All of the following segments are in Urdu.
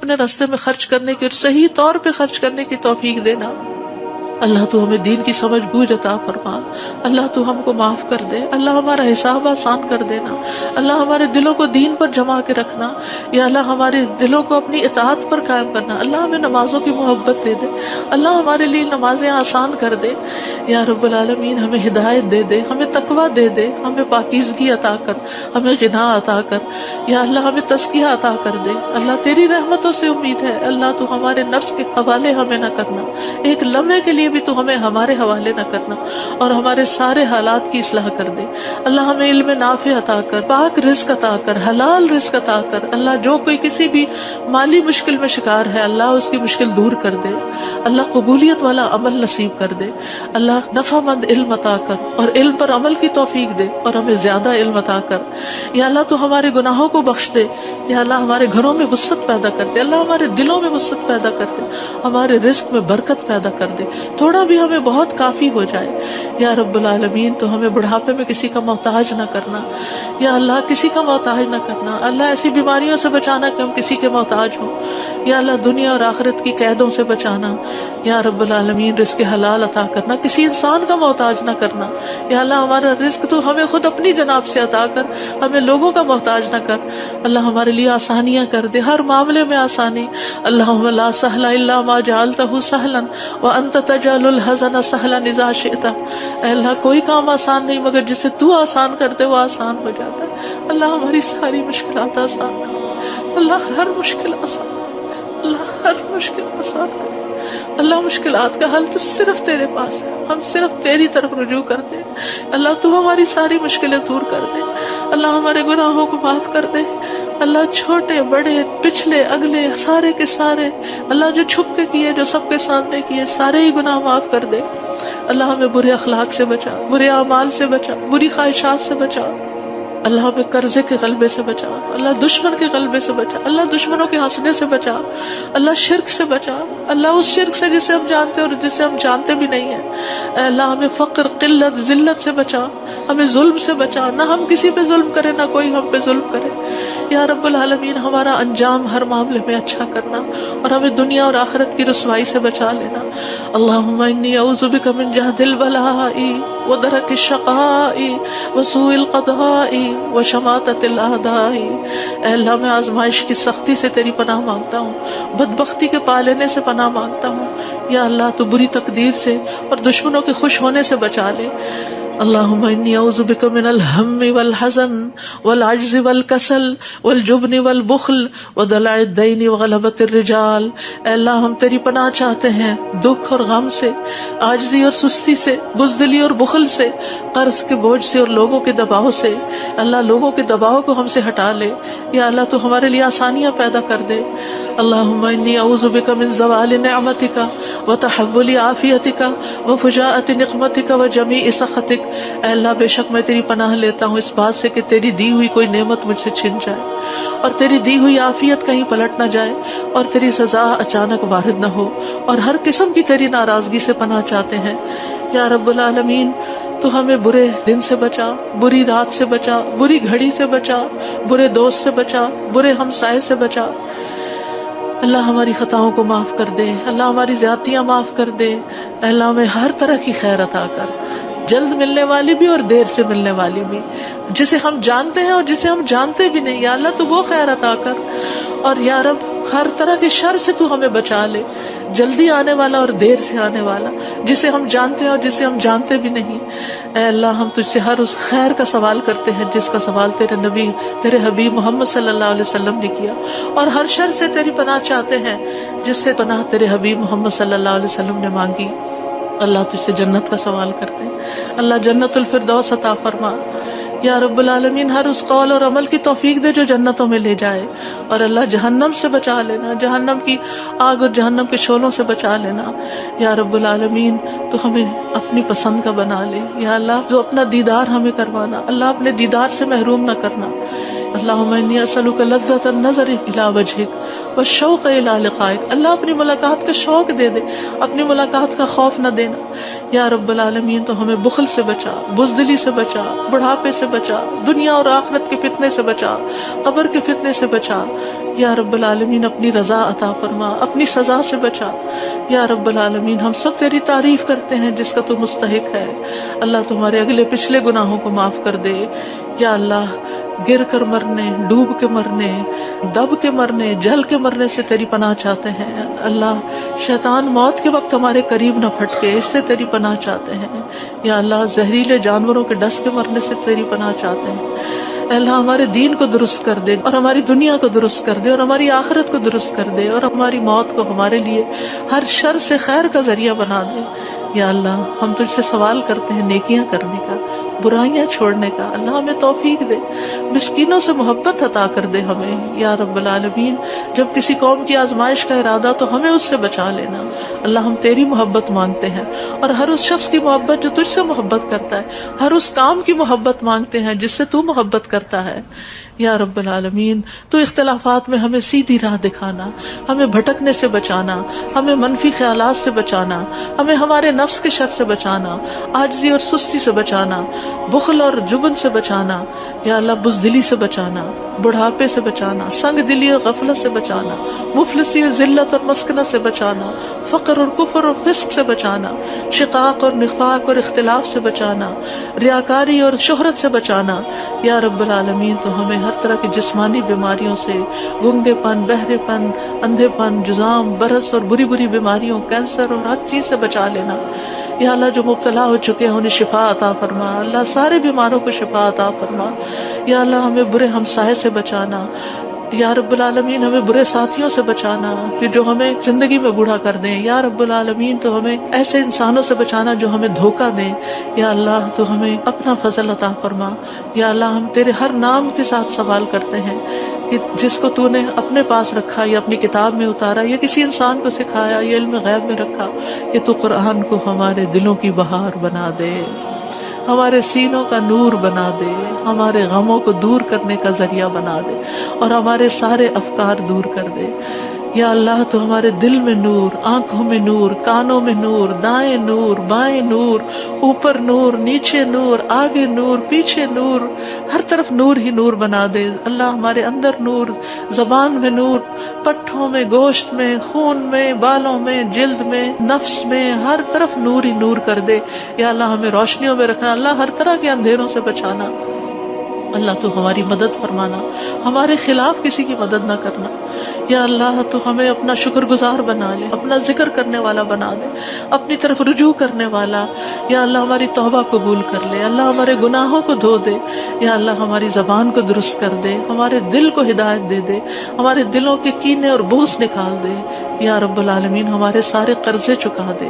اپنے راستے میں خرچ کرنے کی اور صحیح طور پہ خرچ کرنے کی توفیق دینا. اللہ تو ہمیں دین کی سمجھ بوجھ عطا فرما. اللہ تو ہم کو معاف کر دے. اللہ ہمارا حساب آسان کر دینا. اللہ ہمارے دلوں کو دین پر جما کے رکھنا. یا اللہ ہمارے دلوں کو اپنی اطاعت پر قائم کرنا. اللہ ہمیں نمازوں کی محبت دے دے. اللہ ہمارے لیے نمازیں آسان کر دے. یا رب العالمین ہمیں ہدایت دے دے, ہمیں تقویٰ دے دے, ہمیں پاکیزگی عطا کر, ہمیں غنا عطا کر. یا اللہ ہمیں تزکیہ عطا کر دے. اللہ تیری رحمتوں سے امید ہے. اللہ تو ہمارے نفس کے حوالے ہمیں نہ کرنا. ایک لمحے کے لیے بھی تو ہمیں ہمارے حوالے نہ کرنا, اور ہمارے سارے حالات کی اصلاح کر دے. اللہ ہمیں علم نافع عطا کر, پاک رزق عطا کر, حلال رزق عطا کر. اللہ جو کوئی کسی بھی مالی مشکل میں شکار ہے, اللہ اس کی مشکل دور کر دے. اللہ قبولیت والا عمل نصیب کر دے. اللہ نفع مند علم عطا کر, اور علم پر عمل کی توفیق دے, اور ہمیں زیادہ علم عطا کر. یا اللہ تو ہمارے گناہوں کو بخش دے. یا اللہ ہمارے گھروں میں وسعت پیدا کر دے. اللہ ہمارے دلوں میں وسعت پیدا کر دے. ہمارے رزق میں برکت پیدا کر دے. تھوڑا بھی ہمیں بہت کافی ہو جائے. یا رب العالمین تو ہمیں بڑھاپے میں کسی کا محتاج نہ کرنا. یا اللہ کسی کا محتاج نہ کرنا. اللہ ایسی بیماریوں سے بچانا کہ ہم کسی کے محتاج ہوں. یا اللہ دنیا اور آخرت کی قیدوں سے بچانا. یا رب العالمین رزق حلال عطا کرنا, کسی انسان کا محتاج نہ کرنا. یا اللہ ہمارا رزق تو ہمیں خود اپنی جناب سے عطا کر, ہمیں لوگوں کا محتاج نہ کر. اللہ ہمارے لیے آسانیاں کر دے, ہر معاملے میں آسانی. اللہم لا سہل الا ما جعلتہ سہلا وانت تجعل الحزن سہلا اذا شئت. اے اللہ کوئی کام آسان نہیں مگر جسے تو آسان کرتے وہ آسان ہو جاتا ہے. اللہ ہماری ساری مشکلات آسان کر. اللہ ہر مشکل آسان کر. اللہ ہر مشکل آسان کر. اللہ مشکلات کا حل تو صرف تیرے پاس ہے, ہم صرف تیری طرف رجوع کرتے ہیں. اللہ تو ہماری ساری مشکلیں دور کر دے. اللہ ہمارے گناہوں کو معاف کر دے. اللہ چھوٹے بڑے پچھلے اگلے سارے کے سارے, اللہ جو چھپ کے کیے جو سب کے سامنے کیے, سارے ہی گناہ معاف کر دے. اللہ ہمیں برے اخلاق سے بچا, برے اعمال سے بچا, بری خواہشات سے بچا. اللہ ہمیں قرضے کے غلبے سے بچا. اللہ دشمن کے غلبے سے بچا. اللہ دشمنوں کے ہنسنے سے بچا. اللہ شرک سے بچا. اللہ اس شرک سے جسے ہم جانتے اور جسے ہم جانتے بھی نہیں ہیں. اے اللہ ہمیں فقر قلت ذلت سے بچا. ہمیں ظلم سے بچا, نہ ہم کسی پہ ظلم کرے نہ کوئی ہم پہ ظلم کرے. یا رب العالمین ہمارا انجام ہر معاملے میں اچھا کرنا, اور ہمیں دنیا اور آخرت کی رسوائی سے بچا لینا. اللہم انی اعوذ بک من جہد البلاء ودرک الشقاء وسوء القضاء وشماتۃ الاعداء. اے اللہ میں آزمائش کی سختی سے تیری پناہ مانگتا ہوں, بدبختی کے پا لینے سے پناہ مانگتا ہوں. یا اللہ تو بری تقدیر سے اور دشمنوں کے خوش ہونے سے بچا لے. اللہم انی اعوذ بک من الہم والحزن والعجز والکسل والجبن والبخل ودلع الدین وغلبۃ الرجال. اے اللہ ہم تیری پناہ چاہتے ہیں دکھ اور غم سے, عاجزی اور سستی سے, بزدلی اور بخل سے, قرض کے بوجھ سے اور لوگوں کے دباؤ سے. اللہ لوگوں کے دباؤ کو ہم سے ہٹا لے. یا اللہ تو ہمارے لیے آسانیاں پیدا کر دے. اللہم انی اعوذ بک من زوال نعمتک وتحول عافیتک وفجاءۃ نقمتک وجمیع سخطک. اے اللہ بے شک میں تیری پناہ لیتا ہوں اس بات سے کہ تیری دی ہوئی کوئی نعمت مجھ سے چھن جائے, اور تیری دی ہوئی عافیت کہیں پلٹ نہ جائے, اور تیری سزا اچانک وارد نہ ہو, اور ہر قسم کی تیری ناراضگی سے پناہ چاہتے ہیں. یا رب العالمین تو ہمیں برے دن سے بچا, بری رات سے بچا, بری گھڑی سے بچا, برے دوست سے بچا, برے ہمسائے سے بچا. اللہ ہماری خطاؤں کو معاف کر دے. اللہ ہماری زیادتیاں معاف کر دے. اللہ ہمیں ہر طرح کی خیر عطا کر, جلد ملنے والی بھی اور دیر سے ملنے والی بھی, جسے ہم جانتے ہیں اور جسے ہم جانتے بھی نہیں. یا اللہ تو وہ خیر عطا کر. اور یا رب ہر طرح کے شر سے تو ہمیں بچا لے, جلدی آنے والا اور دیر سے آنے والا, جسے ہم جانتے ہیں اور جسے ہم جانتے بھی نہیں. اے اللہ ہم تجھ سے ہر اس خیر کا سوال کرتے ہیں جس کا سوال تیرے نبی تیرے حبیب محمد صلی اللہ علیہ وسلم نے کیا, اور ہر شر سے تیری پناہ چاہتے ہیں جس سے پناہ تیرے حبیب محمد صلی اللہ علیہ وسلم نے مانگی. اللہ تجھ سے جنت کا سوال کرتے ہیں, اللہ جنت الفردوس عطا فرما. یا رب العالمین ہر اس قول اور عمل کی توفیق دے جو جنتوں میں لے جائے, اور اللہ جہنم سے بچا لینا, جہنم کی آگ اور جہنم کے شعلوں سے بچا لینا. یا رب العالمین تو ہمیں اپنی پسند کا بنا لے. یا اللہ جو اپنا دیدار ہمیں کروانا, اللہ اپنے دیدار سے محروم نہ کرنا. اللہم انی اسألک لذۃ النظر الی وجہک والشوق الی لقائک. اللہ اپنی ملاقات کا شوق دے دے, اپنی ملاقات کا خوف نہ دینا. یا رب العالمین تو ہمیں بخل سے بچا، بزدلی سے بچا، بڑھاپے سے بچا، دنیا اور آخرت کے فتنے سے بچا، قبر کے فتنے سے بچا۔ یا رب العالمین اپنی رضا عطا فرما، اپنی سزا سے بچا۔ یا رب العالمین ہم سب تیری تعریف کرتے ہیں جس کا تو مستحق ہے۔ اللہ تمہارے اگلے پچھلے گناہوں کو معاف کر دے۔ یا اللہ گر کر مرنے، ڈوب کے مرنے، دب کے مرنے، جل کے مرنے سے تیری پناہ چاہتے ہیں۔ اللہ شیطان موت کے وقت ہمارے قریب نہ پھٹکے، اس سے تیری پناہ چاہتے ہیں۔ یا اللہ زہریلے جانوروں کے ڈس کے مرنے سے تیری پناہ چاہتے ہیں۔ اے اللہ ہمارے دین کو درست کر دے، اور ہماری دنیا کو درست کر دے، اور ہماری آخرت کو درست کر دے، اور ہماری موت کو ہمارے لیے ہر شر سے خیر کا ذریعہ بنا دے۔ یا اللہ ہم تجھ سے سوال کرتے ہیں نیکیاں کرنے کا، برائیاں چھوڑنے کا۔ اللہ ہمیں توفیق دے، مسکینوں سے محبت عطا کر دے ہمیں۔ یا رب العالمین جب کسی قوم کی آزمائش کا ارادہ تو ہمیں اس سے بچا لینا۔ اللہ ہم تیری محبت مانگتے ہیں، اور ہر اس شخص کی محبت جو تجھ سے محبت کرتا ہے، ہر اس کام کی محبت مانگتے ہیں جس سے تو محبت کرتا ہے۔ یا رب العالمین تو اختلافات میں ہمیں سیدھی راہ دکھانا، ہمیں بھٹکنے سے بچانا، ہمیں منفی خیالات سے بچانا، ہمیں ہمارے نفس کے شر سے بچانا، عاجزی اور سستی سے بچانا، بخل اور جبن سے بچانا۔ یا اللہ بزدلی سے بچانا، بڑھاپے سے بچانا، سنگ دلی اور غفلت سے بچانا، مفلسی اور ذلت اور مسکنت سے بچانا، فقر اور کفر اور فسق سے بچانا، شقاق اور نفاق اور اختلاف سے بچانا، ریاکاری اور شہرت سے بچانا۔ یا رب العالمین تو ہمیں ہر طرح کی جسمانی بیماریوں سے، گنگے پن، بہرے پن، اندھے پن، جزام، برس اور بری بری بیماریوں، کینسر اور ہر چیز سے بچا لینا۔ یا اللہ جو مبتلا ہو چکے ہیں انہیں شفا عطا فرما، اللہ سارے بیماروں کو شفا عطا فرما۔ یا اللہ ہمیں برے ہمسائے سے بچانا، یا رب العالمین ہمیں برے ساتھیوں سے بچانا کہ جو ہمیں زندگی میں بوڑھا کر دیں۔ یا رب العالمین تو ہمیں ایسے انسانوں سے بچانا جو ہمیں دھوکہ دیں۔ یا اللہ تو ہمیں اپنا فضل عطا فرما۔ یا اللہ ہم تیرے ہر نام کے ساتھ سوال کرتے ہیں کہ جس کو تو نے اپنے پاس رکھا یا اپنی کتاب میں اتارا یا کسی انسان کو سکھایا یا علم غیب میں رکھا، کہ تو قرآن کو ہمارے دلوں کی بہار بنا دے، ہمارے سینوں کا نور بنا دے، ہمارے غموں کو دور کرنے کا ذریعہ بنا دے، اور ہمارے سارے افکار دور کر دے۔ یا اللہ تو ہمارے دل میں نور، آنکھوں میں نور، کانوں میں نور، دائیں نور، بائیں نور، اوپر نور، نیچے نور، آگے نور، پیچھے نور، ہر طرف نور ہی نور بنا دے۔ اللہ ہمارے اندر نور، زبان میں نور، پٹھوں میں، گوشت میں، خون میں، بالوں میں، جلد میں، نفس میں، ہر طرف نور ہی نور کر دے۔ یا اللہ ہمیں روشنیوں میں رکھنا، اللہ ہر طرح کے اندھیروں سے بچانا۔ اللہ تو ہماری مدد فرمانا، ہمارے خلاف کسی کی مدد نہ کرنا۔ یا اللہ تو ہمیں اپنا شکر گزار بنا لے، اپنا ذکر کرنے والا بنا دے، اپنی طرف رجوع کرنے والا۔ یا اللہ ہماری توبہ قبول کر لے، اللہ ہمارے گناہوں کو دھو دے۔ یا اللہ ہماری زبان کو درست کر دے، ہمارے دل کو ہدایت دے دے، ہمارے دلوں کے کینے اور بغض نکال دے۔ یا رب العالمین ہمارے سارے قرضے چکا دے۔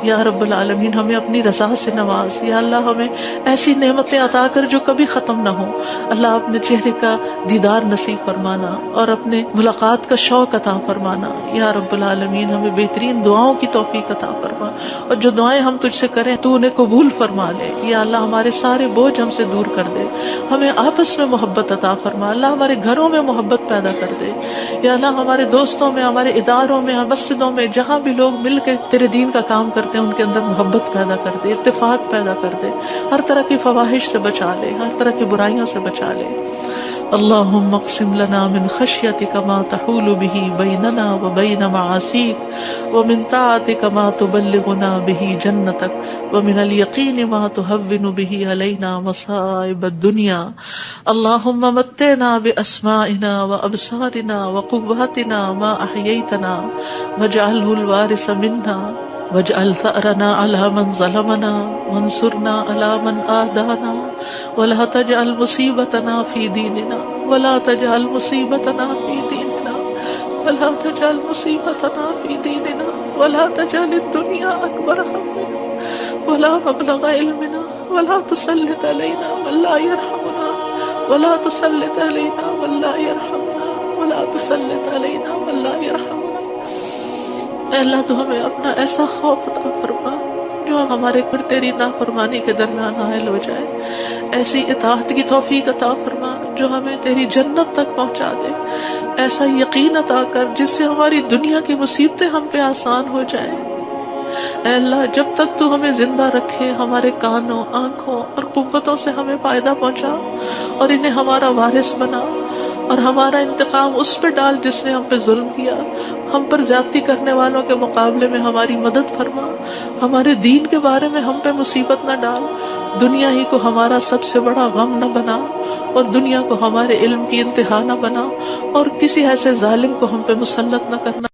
یا رب العالمین ہمیں اپنی رضا سے نواز۔ یا اللہ ہمیں ایسی نعمتیں عطا کر جو کبھی ختم نہ ہوں۔ اللہ اپنے چہرے کا دیدار نصیب فرمانا اور اپنے ملاقات کا شوق عطا فرمانا۔ یا رب العالمین ہمیں بہترین دعاؤں کی توفیق عطا فرما، اور جو دعائیں ہم تجھ سے کریں تو انہیں قبول فرما لے۔ یا اللہ ہمارے سارے بوجھ ہم سے دور کر دے، ہمیں آپس میں محبت عطا فرما۔ اللہ ہمارے گھروں میں محبت پیدا کر دے۔ یا اللہ ہمارے دوستوں میں، ہمارے اداروں میں، مسجدوں میں، جہاں بھی لوگ مل کے تیرے دین کا کام کرتے ہیں ان کے اندر محبت پیدا کر دے، اتفاق پیدا کر دے، ہر طرح کی فواحش سے بچا لے، ہر طرح کی برائیوں سے بچا لے۔ اللہم اقسم لنا من خشیتک ما تحول به بیننا وبین معاصیک ومن طاعتک ما تبلغنا به جنتک ومن الیقین ما تهون به علینا مصائب الدنیا۔ اللہم متعنا باسمائنا وابصارنا وقواتنا ما احییتنا واجعله الوارث منا واجعل ثأرنا على من ظلمنا وانصرنا على من آذانا ولا تجعل مصیبتنا في دیننا ولا تجعل مصیبتنا في دیننا ولا تجعل مصیبتنا في دیننا ولا تجعل الدنيا أكبر همنا ولا مبلغ علمنا ولا تسلط علينا من لا يرحمنا ولا تسلط علينا من لا يرحمنا ولا تسلط علينا من لا يرحمنا۔ اے اللہ تو ہمیں اپنا ایسا خوف عطا فرما جو ہمارے پھر تیری نافرمانی کے درمیان حائل ہو جائے، ایسی اطاعت کی توفیق عطا فرما جو ہمیں تیری جنت تک پہنچا دے، ایسا یقین عطا کر جس سے ہماری دنیا کی مصیبتیں ہم پہ آسان ہو جائیں، اے اللہ جب تک تو ہمیں زندہ رکھے ہمارے کانوں، آنکھوں اور قوتوں سے ہمیں فائدہ پہنچا اور انہیں ہمارا وارث بنا، اور ہمارا انتقام اس پہ ڈال جس نے ہم پہ ظلم کیا، ہم پر زیادتی کرنے والوں کے مقابلے میں ہماری مدد فرما، ہمارے دین کے بارے میں ہم پہ مصیبت نہ ڈال، دنیا ہی کو ہمارا سب سے بڑا غم نہ بنا، اور دنیا کو ہمارے علم کی انتہا نہ بنا، اور کسی ایسے ظالم کو ہم پہ مسلط نہ کرنا